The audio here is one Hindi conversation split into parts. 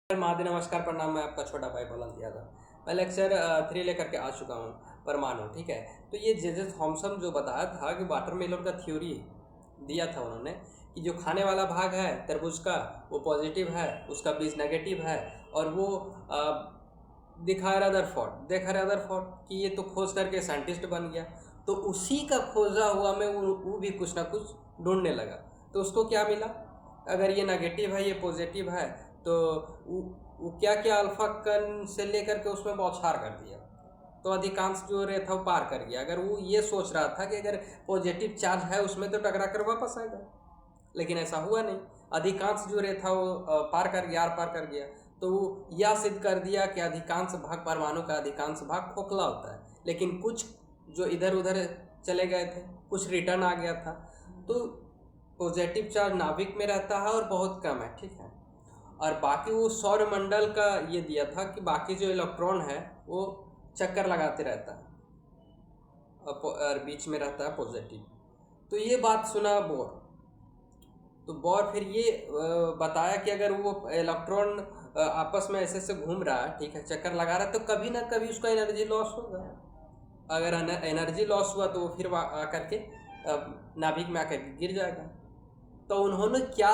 महादे नमस्कार प्रणाम। मैं आपका छोटा भाई बुलंद यादव। मैं लेक्चर 3 लेकर के आ चुका हूँ, परमाणु। ठीक है, तो ये जे थॉमसन जो बताया था कि वाटरमेलन का थ्योरी दिया था उन्होंने कि जो खाने वाला भाग है तरबूज का वो पॉजिटिव है, उसका बीज नेगेटिव है। और वो दिखाया रदरफोर्ड, देखा रदरफोर्ड कि ये तो खोज करके साइंटिस्ट बन गया। तो उसी का खोजा हुआ में वो भी कुछ ना कुछ ढूंढने लगा। तो उसको क्या मिला, अगर ये नेगेटिव है ये पॉजिटिव है, तो वो क्या क्या अल्फा कण से लेकर के उसमें बौछार कर दिया। तो अधिकांश जो रे था वो पार कर गया। अगर वो ये सोच रहा था कि अगर पॉजिटिव चार्ज है उसमें तो टकरा कर वापस आएगा, लेकिन ऐसा हुआ नहीं। अधिकांश जो रे था वो पार कर गया, आर पार कर गया। तो वो यह सिद्ध कर दिया कि अधिकांश भाग, परमाणु का अधिकांश भाग खोखला होता है, लेकिन कुछ जो इधर उधर चले गए थे, कुछ रिटर्न आ गया था। तो पॉजिटिव चार्ज नाभिक में रहता है और बहुत कम है, ठीक है। और बाकी वो सौरमंडल का ये दिया था कि बाकी जो इलेक्ट्रॉन है वो चक्कर लगाते रहता है और बीच में रहता है पॉजिटिव। तो ये बात सुना बोर। तो बोर फिर ये बताया कि अगर वो इलेक्ट्रॉन आपस में ऐसे से घूम रहा है, ठीक है, चक्कर लगा रहा है, तो कभी ना कभी उसका एनर्जी लॉस होगा। अगर एनर्जी लॉस हुआ तो वो फिर आकर के नाभिक में आकर के गिर जाएगा। तो उन्होंने क्या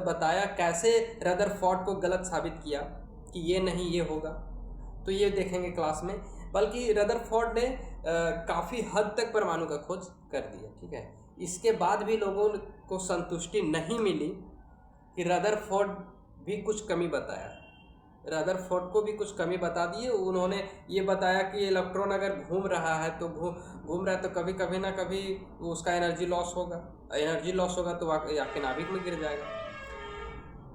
बताया, कैसे रदरफोर्ड को गलत साबित किया कि ये नहीं ये होगा, तो ये देखेंगे क्लास में। बल्कि रदरफोर्ड ने काफ़ी हद तक परमाणु का खोज कर दिया, ठीक है। इसके बाद भी लोगों को संतुष्टि नहीं मिली कि रदरफोर्ड भी कुछ कमी बताया। रदरफोर्ड को भी कुछ कमी बता दिए। उन्होंने ये बताया कि इलेक्ट्रॉन अगर घूम रहा है तो घूम रहा है तो कभी कभी ना कभी उसका एनर्जी लॉस होगा। एनर्जी लॉस होगा तो आपके नाभिक में गिर जाएगा।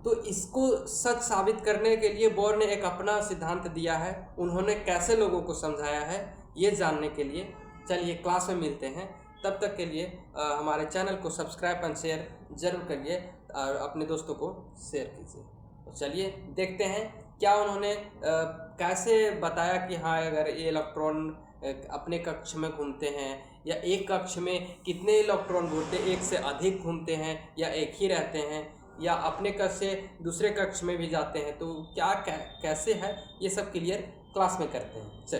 तो इसको सच साबित करने के लिए बोर ने एक अपना सिद्धांत दिया है। उन्होंने कैसे लोगों को समझाया है, ये जानने के लिए चलिए क्लास में मिलते हैं। तब तक के लिए हमारे चैनल को सब्सक्राइब एंड शेयर जरूर करिए और अपने दोस्तों को शेयर कीजिए। तो चलिए देखते हैं क्या उन्होंने कैसे बताया कि हाँ, अगर ये इलेक्ट्रॉन अपने कक्ष में घूमते हैं या एक कक्ष में कितने इलेक्ट्रॉन घूमते हैं, एक से अधिक घूमते हैं या एक ही रहते हैं या अपने कक्ष से दूसरे कक्ष में भी जाते हैं, तो क्या कैसे है, ये सब क्लियर क्लास में करते हैं।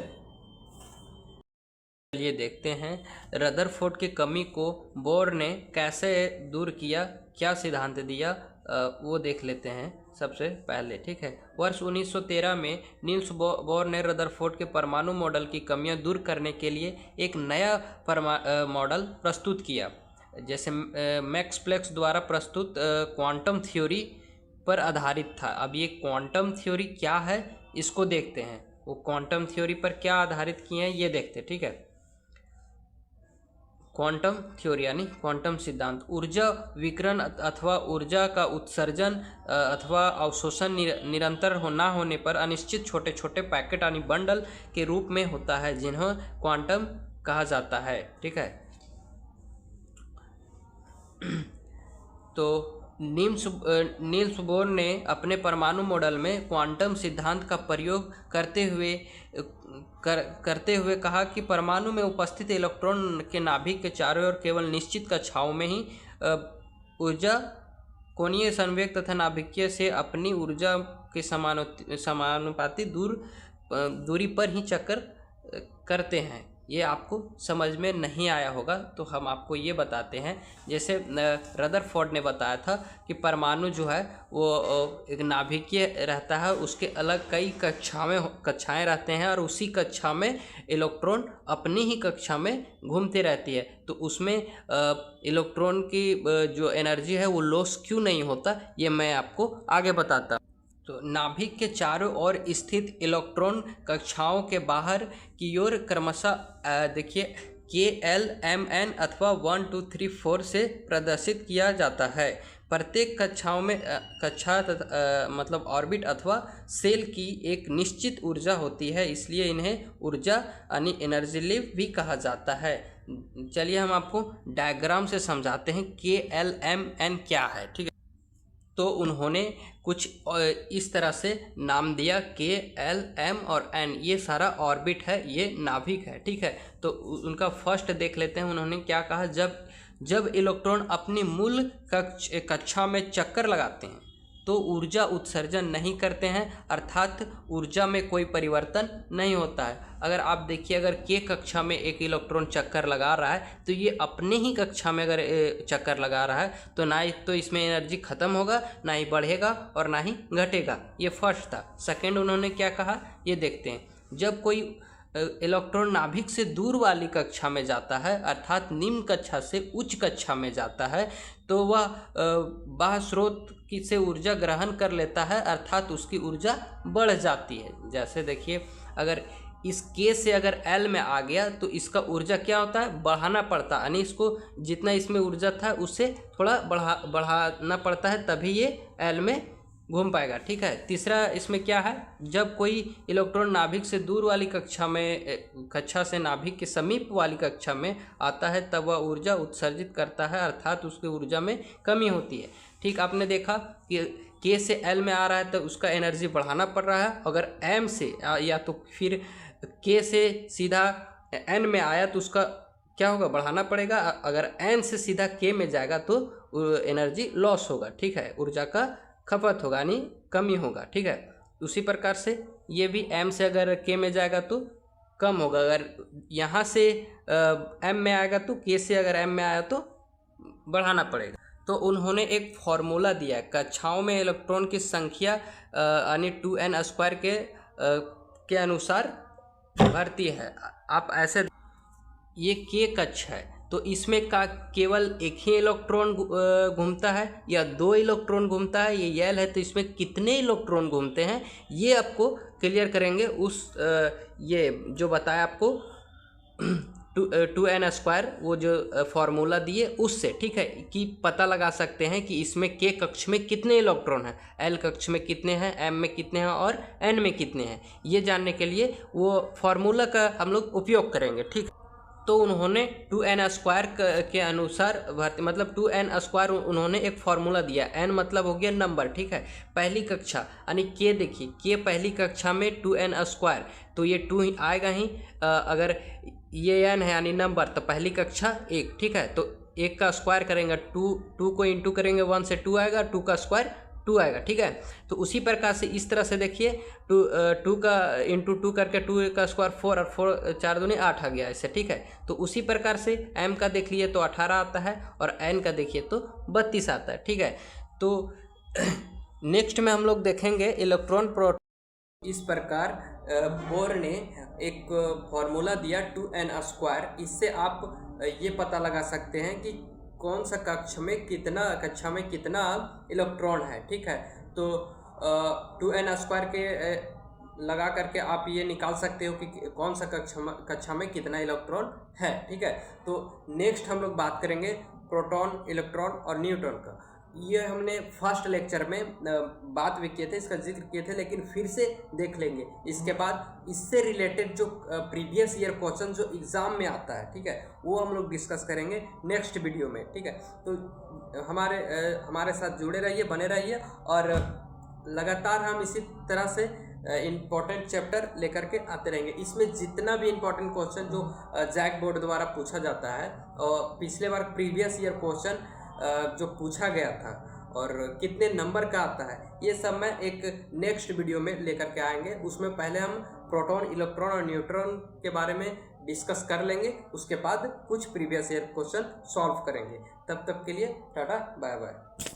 चलिए देखते हैं रदरफोर्ड की कमी को बोर ने कैसे दूर किया, क्या सिद्धांत दिया, वो देख लेते हैं सबसे पहले, ठीक है। वर्ष 1913 में नील्स बोर ने रदरफोर्ड के परमाणु मॉडल की कमियां दूर करने के लिए एक नया मॉडल प्रस्तुत किया, जैसे मैक्स प्लैंक द्वारा प्रस्तुत क्वांटम थ्योरी पर आधारित था। अब ये क्वांटम थ्योरी क्या है इसको देखते हैं। वो क्वांटम थ्योरी पर क्या आधारित किए हैं ये देखते हैं, ठीक है। क्वांटम थ्योरी यानी क्वांटम सिद्धांत ऊर्जा विकिरण अथवा ऊर्जा का उत्सर्जन अथवा अवशोषण निरंतर ना होने पर अनिश्चित छोटे छोटे पैकेट यानी बंडल के रूप में होता है, जिन्हें क्वांटम कहा जाता है, ठीक है। तो नील्स बोर ने अपने परमाणु मॉडल में क्वांटम सिद्धांत का प्रयोग करते हुए कहा कि परमाणु में उपस्थित इलेक्ट्रॉन के नाभिक के चारों ओर केवल निश्चित कक्षाओं में ही ऊर्जा कोणीय संवेग तथा नाभिकीय से अपनी ऊर्जा के समानुपाती दूरी पर ही चक्कर करते हैं। ये आपको समझ में नहीं आया होगा तो हम आपको ये बताते हैं। जैसे रदरफोर्ड ने बताया था कि परमाणु जो है वो एक नाभिकीय रहता है, उसके अलग कई कक्षाएं रहते हैं और उसी कक्षा में इलेक्ट्रॉन अपनी ही कक्षा में घूमते रहती है। तो उसमें इलेक्ट्रॉन की जो एनर्जी है वो लॉस क्यों नहीं होता, ये मैं आपको आगे बताता हूँ। तो नाभिक के चारों ओर स्थित इलेक्ट्रॉन कक्षाओं के बाहर की ओर क्रमशः देखिए KLMN अथवा 1 2 3 4 से प्रदर्शित किया जाता है। प्रत्येक कक्षाओं में मतलब ऑर्बिट अथवा सेल की एक निश्चित ऊर्जा होती है, इसलिए इन्हें ऊर्जा यानी एनर्जी लेव भी कहा जाता है। चलिए हम आपको डायग्राम से समझाते हैं KLMN क्या है, ठीक है। तो उन्होंने कुछ इस तरह से नाम दिया KLM और N, ये सारा ऑर्बिट है, ये नाभिक है, ठीक है। तो उनका फर्स्ट देख लेते हैं। उन्होंने क्या कहा, जब इलेक्ट्रॉन अपनी मूल कक्षा में चक्कर लगाते हैं तो ऊर्जा उत्सर्जन नहीं करते हैं, अर्थात ऊर्जा में कोई परिवर्तन नहीं होता है। अगर आप देखिए, अगर के कक्षा में एक इलेक्ट्रॉन चक्कर लगा रहा है तो ये अपने ही कक्षा में अगर चक्कर लगा रहा है तो ना ही तो इसमें एनर्जी खत्म होगा, ना ही बढ़ेगा और ना ही घटेगा। ये फर्स्ट था। सेकंड उन्होंने क्या कहा ये देखते हैं। जब कोई इलेक्ट्रॉन नाभिक से दूर वाली कक्षा में जाता है, अर्थात निम्न कक्षा से उच्च कक्षा में जाता है, तो वह बाह्य स्रोत की से ऊर्जा ग्रहण कर लेता है, अर्थात उसकी ऊर्जा बढ़ जाती है। जैसे देखिए, अगर इस के से अगर एल में आ गया तो इसका ऊर्जा क्या होता है, बढ़ाना पड़ता है, यानी इसको जितना इसमें ऊर्जा था उससे थोड़ा बढ़ाना पड़ता है, तभी ये एल में घूम पाएगा। ठीक है। तीसरा इसमें क्या है, जब कोई इलेक्ट्रॉन नाभिक से दूर वाली कक्षा से नाभिक के समीप वाली कक्षा में आता है तब वह ऊर्जा उत्सर्जित करता है, अर्थात उसकी ऊर्जा में कमी होती है। ठीक, आपने देखा कि के से एल में आ रहा है तो उसका एनर्जी बढ़ाना पड़ रहा है। अगर एम से या तो फिर के से सीधा एन में आया तो उसका क्या होगा, बढ़ाना पड़ेगा। अगर एन से सीधा के में जाएगा तो एनर्जी लॉस होगा। ठीक है, ऊर्जा का खपत होगा, यानी कमी होगा। ठीक है। उसी प्रकार से ये भी एम से अगर के में जाएगा तो कम होगा, अगर यहाँ से एम में आएगा तो के से अगर एम में आया तो बढ़ाना पड़ेगा। तो उन्होंने एक फॉर्मूला दिया है, कक्षाओं में इलेक्ट्रॉन की संख्या यानी 2n² के अनुसार बढ़ती है। आप ऐसे, ये के कक्षा है तो इसमें का केवल एक ही इलेक्ट्रॉन घूमता है या 2 इलेक्ट्रॉन घूमता है, ये एल है तो इसमें कितने इलेक्ट्रॉन घूमते हैं, ये आपको क्लियर करेंगे उस ये जो बताया आपको 2n², वो जो फार्मूला दिए उससे। ठीक है, कि पता लगा सकते हैं कि इसमें के कक्ष में कितने इलेक्ट्रॉन हैं, एल कक्ष में कितने हैं, एम में कितने हैं और एन में कितने हैं। ये जानने के लिए वो फार्मूला का हम लोग उपयोग करेंगे। ठीक, तो उन्होंने 2n² के अनुसार मतलब 2n² उन्होंने एक फार्मूला दिया। n मतलब हो गया नंबर। ठीक है, पहली कक्षा यानी के, देखिए के पहली कक्षा में 2n² तो ये 2 ही आएगा ही। अगर ये n है यानी नंबर तो पहली कक्षा 1। ठीक है, तो 1 का स्क्वायर करेंगे 2 को इंटू करेंगे 1 से 2 आएगा, 2 का स्क्वायर 2 आएगा। ठीक है, तो उसी प्रकार से इस तरह से देखिए 2 का इंटू 2 करके 2 का स्क्वायर 4 और 4 4 दूनी 8 आ गया ऐसे। ठीक है, तो उसी प्रकार से m का देख लिए तो 18 आता है और n का देखिए तो 32 आता है। ठीक है, तो नेक्स्ट में हम लोग देखेंगे इलेक्ट्रॉन प्रोटॉन। इस प्रकार बोर ने एक फॉर्मूला दिया 2n²। इससे आप ये पता लगा सकते हैं कि कौन सा कक्षा में कितना इलेक्ट्रॉन है। ठीक है, तो 2n² के लगा करके आप ये निकाल सकते हो कि कौन सा कक्षा में कितना इलेक्ट्रॉन है। ठीक है, तो नेक्स्ट हम लोग बात करेंगे प्रोटॉन, इलेक्ट्रॉन और न्यूट्रॉन का। ये हमने फर्स्ट लेक्चर में बात भी किए थे, इसका जिक्र किए थे, लेकिन फिर से देख लेंगे। इसके बाद इससे रिलेटेड जो प्रीवियस ईयर क्वेश्चन जो एग्ज़ाम में आता है, ठीक है, वो हम लोग डिस्कस करेंगे नेक्स्ट वीडियो में। ठीक है, तो हमारे साथ जुड़े रहिए, बने रहिए और लगातार हम इसी तरह से इम्पॉर्टेंट चैप्टर लेकर के आते रहेंगे। इसमें जितना भी इम्पॉर्टेंट क्वेश्चन जो जैक बोर्ड द्वारा पूछा जाता है और पिछले बार प्रीवियस ईयर क्वेश्चन जो पूछा गया था और कितने नंबर का आता है, ये सब मैं एक नेक्स्ट वीडियो में लेकर के आएंगे। उसमें पहले हम प्रोटॉन, इलेक्ट्रॉन और न्यूट्रॉन के बारे में डिस्कस कर लेंगे, उसके बाद कुछ प्रीवियस ईयर क्वेश्चन सॉल्व करेंगे। तब तक के लिए टाटा, बाय बाय।